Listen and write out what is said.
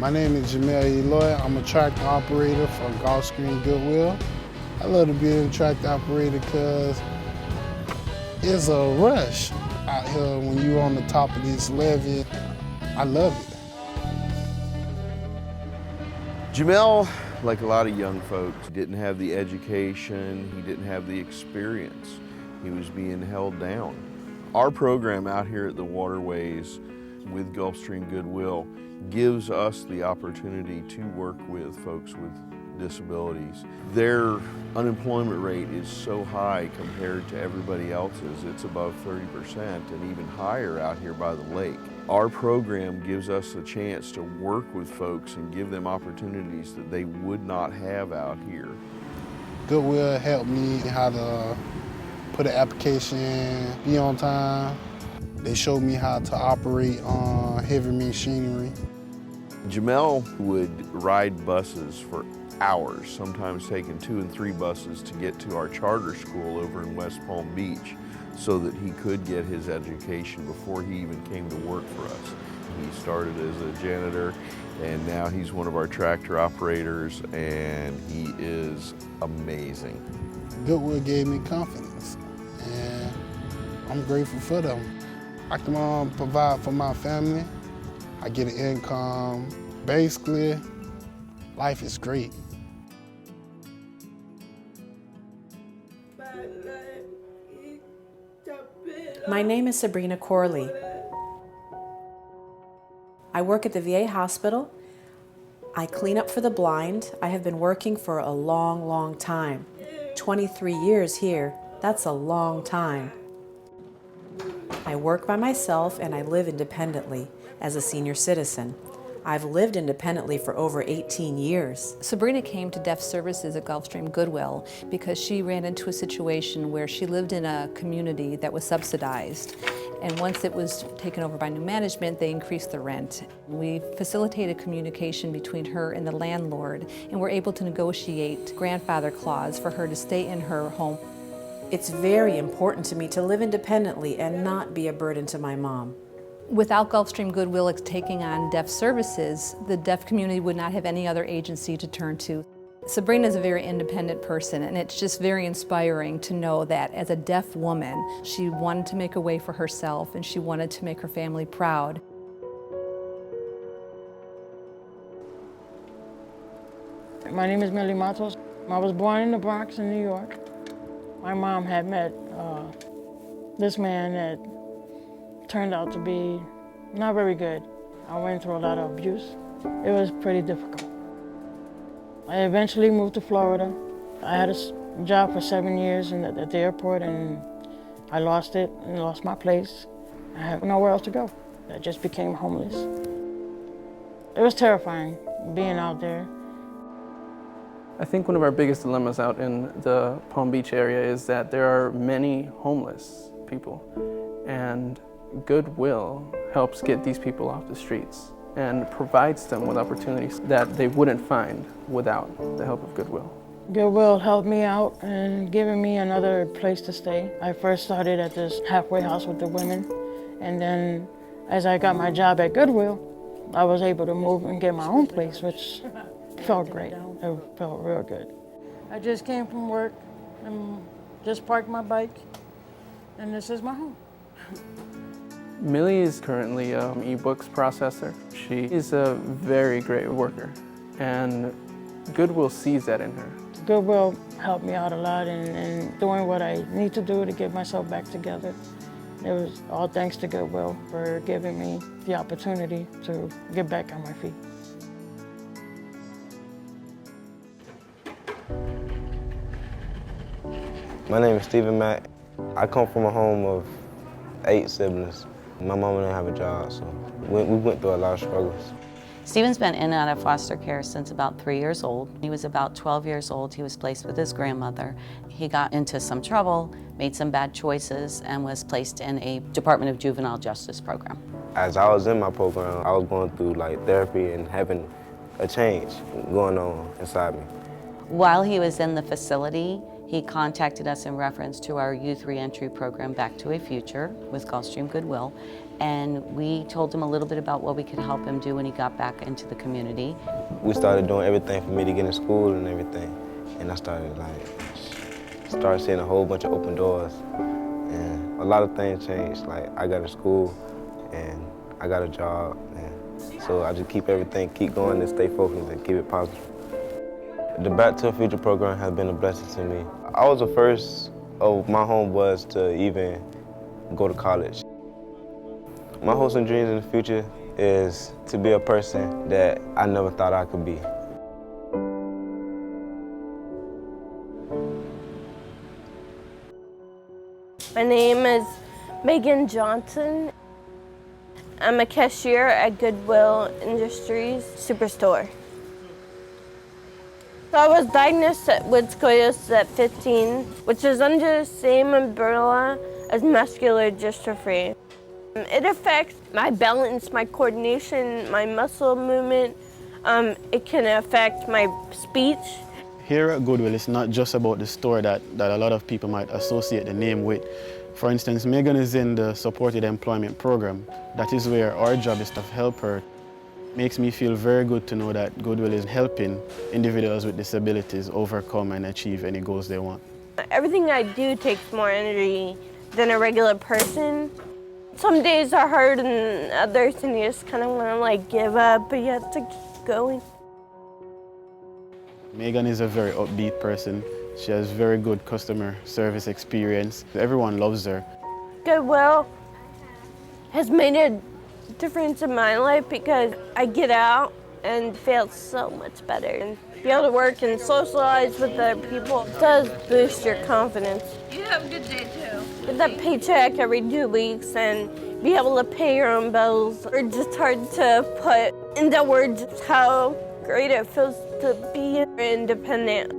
My name is Javier Peña. I'm a tractor operator for Gulfstream Goodwill. I love to be a tractor operator because it's a rush out here when you're on the top of this levee. I love it. Jamel, like a lot of young folks, didn't have the education, he didn't have the experience. He was being held down. Our program out here at the Waterways with Gulfstream Goodwill gives us the opportunity to work with folks with disabilities. Their unemployment rate is so high compared to everybody else's. It's above 30% and even higher out here by the lake. Our program gives us a chance to work with folks and give them opportunities that they would not have out here. Goodwill helped me how to put an application in, be on time. They showed me how to operate on heavy machinery. Jamel would ride buses for hours, sometimes taking 2 and 3 buses to get to our charter school over in West Palm Beach so that he could get his education before he even came to work for us. He started as a janitor and now he's one of our tractor operators and he is amazing. Goodwill gave me confidence and I'm grateful for them. I can provide for my family. I get an income. Basically, life is great. My name is Sabrina Corley. I work at the VA hospital. I clean up for the blind. I have been working for a long, long time. 23 years here, that's a long time. I work by myself and I live independently as a senior citizen. I've lived independently for over 18 years. Sabrina came to Deaf Services at Gulfstream Goodwill because she ran into a situation where she lived in a community that was subsidized. And once it was taken over by new management, they increased the rent. We facilitated communication between her and the landlord and were able to negotiate grandfather clause for her to stay in her home. It's very important to me to live independently and not be a burden to my mom. Without Gulfstream Goodwill taking on deaf services, the deaf community would not have any other agency to turn to. Sabrina is a very independent person, and it's just very inspiring to know that as a deaf woman, she wanted to make a way for herself and she wanted to make her family proud. My name is Millie Muscle. I was born in the Bronx in New York. My mom had met this man that turned out to be not very good. I went through a lot of abuse. It was pretty difficult. I eventually moved to Florida. I had a job for 7 years at the airport and I lost it and lost my place. I had nowhere else to go. I just became homeless. It was terrifying being out there. I think one of our biggest dilemmas out in the Palm Beach area is that there are many homeless people, and Goodwill helps get these people off the streets and provides them with opportunities that they wouldn't find without the help of Goodwill. Goodwill helped me out and given me another place to stay. I first started at this halfway house with the women, and then as I got my job at Goodwill, I was able to move and get my own place, which felt great. It felt real good. I just came from work and just parked my bike, and this is my home. Millie is currently an e-books processor. She is a very great worker, and Goodwill sees that in her. Goodwill helped me out a lot in doing what I need to do to get myself back together. It was all thanks to Goodwill for giving me the opportunity to get back on my feet. My name is Stephen Mack. I come from a home of 8 siblings. My mama didn't have a job, so we went through a lot of struggles. Stephen's been in and out of foster care since about 3 years old. He was about 12 years old. He was placed with his grandmother. He got into some trouble, made some bad choices, and was placed in a Department of Juvenile Justice program. As I was in my program, I was going through therapy and having a change going on inside me. While he was in the facility, He contacted us in reference to our youth reentry program, Back to a Future, with Gulfstream Goodwill, and we told him a little bit about what we could help him do when he got back into the community. We started doing everything for me to get in school and everything, and I started seeing a whole bunch of open doors, and a lot of things changed. Like, I got in school, and I got a job, and so I just keep going and stay focused and keep it positive. The Back to the Future program has been a blessing to me. I was the first of my homeboys to even go to college. My hopes and dreams in the future is to be a person that I never thought I could be. My name is Megan Johnson. I'm a cashier at Goodwill Industries Superstore. So I was diagnosed with scoliosis at 15, which is under the same umbrella as muscular dystrophy. It affects my balance, my coordination, my muscle movement. It can affect my speech. Here at Goodwill, it's not just about the store that a lot of people might associate the name with. For instance, Megan is in the supported employment program. That is where our job is to help her. Makes me feel very good to know that Goodwill is helping individuals with disabilities overcome and achieve any goals they want. Everything I do takes more energy than a regular person. Some days are hard and others, and you just kind of want to give up, but you have to keep going. Megan is a very upbeat person. She has very good customer service experience. Everyone loves her. Goodwill has made a difference in my life because I get out and feel so much better. And be able to work and socialize with other people does boost your confidence. You have a good day too. Get that paycheck every 2 weeks and be able to pay your own bills. It's just hard to put into words how great it feels to be independent.